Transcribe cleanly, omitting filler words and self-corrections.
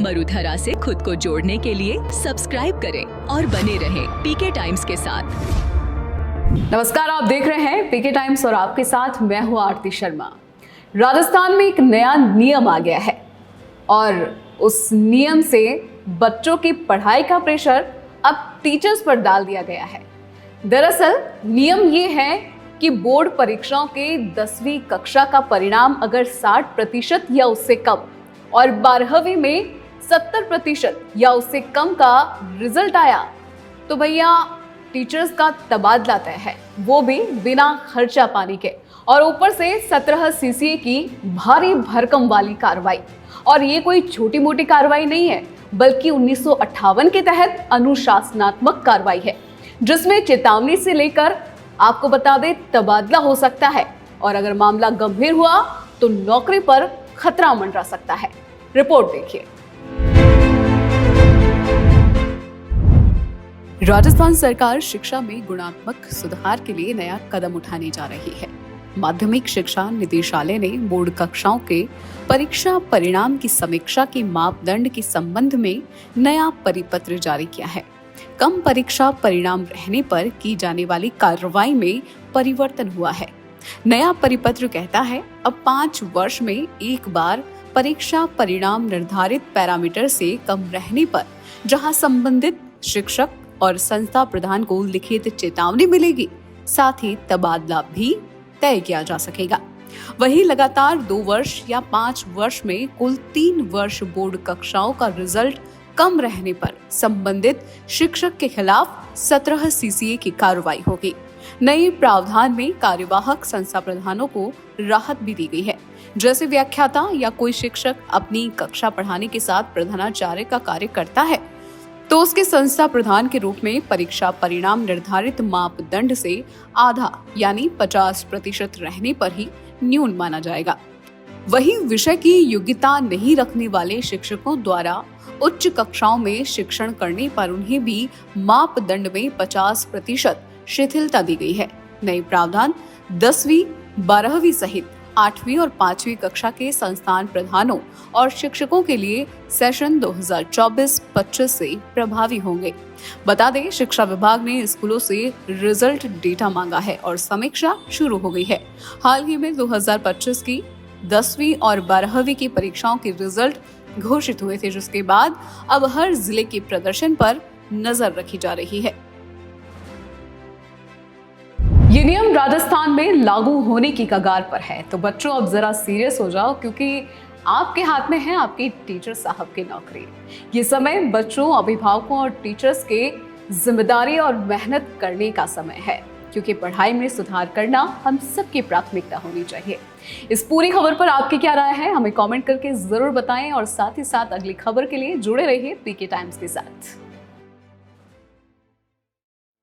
मरुधरा से खुद को जोड़ने के लिए सब्सक्राइब करें और बने रहें पीके टाइम्स के साथ। नमस्कार, आप देख रहे हैं पीके टाइम्स और आपके साथ मैं हूं आरती शर्मा। राजस्थान में एक नया नियम आ गया है और उस नियम से बच्चों की पढ़ाई का प्रेशर अब टीचर्स पर डाल दिया गया है। दरअसल नियम ये है कि बोर्ड परीक्षाओं के 10वीं कक्षा का परिणाम अगर 60% या उससे कम और 12वीं में 70% या उससे कम का रिजल्ट आया तो भैया टीचर्स का तबादला तय है, वो भी बिना खर्चा पानी के, और ऊपर से 17 सीसीए की भारी भरकम वाली कार्रवाई। और ये कोई छोटी मोटी कार्रवाई नहीं है, बल्कि 1958 के तहत अनुशासनात्मक कार्रवाई है, जिसमें चेतावनी से लेकर आपको बता दें तबादला हो सकता है, और अगर मामला गंभीर हुआ तो नौकरी पर खतरा मंडरा सकता है। रिपोर्ट देखिए। राजस्थान सरकार शिक्षा में गुणात्मक सुधार के लिए नया कदम उठाने जा रही है। माध्यमिक शिक्षा निदेशालय ने बोर्ड कक्षाओं के परीक्षा परिणाम की समीक्षा के मापदंड के संबंध में नया परिपत्र जारी किया है। कम परीक्षा परिणाम रहने पर की जाने वाली कार्रवाई में परिवर्तन हुआ है। नया परिपत्र कहता है अब 5 वर्ष में एक बार परीक्षा परिणाम निर्धारित पैरामीटर से कम रहने पर जहां संबंधित शिक्षक और संस्था प्रधान को लिखित चेतावनी मिलेगी, साथ ही तबादला भी तय किया जा सकेगा। वहीं लगातार 2 वर्ष या 5 वर्ष में कुल 3 वर्ष बोर्ड कक्षाओं का रिजल्ट कम रहने पर संबंधित शिक्षक के खिलाफ 17 सीसीए की कार्रवाई होगी। नए प्रावधान में कार्यवाहक संस्था प्रधानों को राहत भी दी गई है। जैसे व्याख्याता या कोई शिक्षक अपनी कक्षा पढ़ाने के साथ प्रधानाचार्य का कार्य करता है तो उसके संस्था प्रधान के रूप में परीक्षा परिणाम निर्धारित मापदंड से आधा यानी 50% रहने पर ही न्यून माना जाएगा। वहीं विषय की योग्यता नहीं रखने वाले शिक्षकों द्वारा उच्च कक्षाओं में शिक्षण करने पर उन्हें भी मापदंड में 50% शिथिलता दी गई है। नए प्रावधान 10वीं, 12वीं सहित 8वीं और 5वीं कक्षा के संस्थान प्रधानों और शिक्षकों के लिए सेशन 2024-25 से प्रभावी होंगे। बता दें, शिक्षा विभाग ने स्कूलों से रिजल्ट डेटा मांगा है और समीक्षा शुरू हो गई है। हाल ही में 2025 की 10वीं और 12वीं की परीक्षाओं के रिजल्ट घोषित हुए थे, जिसके बाद अब हर जिले के प्रदर्शन पर नजर रखी जा रही है। ये नियम राजस्थान में लागू होने की कगार पर है, तो बच्चों अब जरा सीरियस हो जाओ, क्योंकि आपके हाथ में है आपकी टीचर साहब की नौकरी। ये समय बच्चों, अभिभावकों और टीचर्स के जिम्मेदारी और मेहनत करने का समय है, क्योंकि पढ़ाई में सुधार करना हम सबकी प्राथमिकता होनी चाहिए। इस पूरी खबर पर आपकी क्या राय है, हमें कमेंट करके जरूर बताएं और साथ ही साथ अगली खबर के लिए जुड़े रहिए पीके टाइम्स के साथ।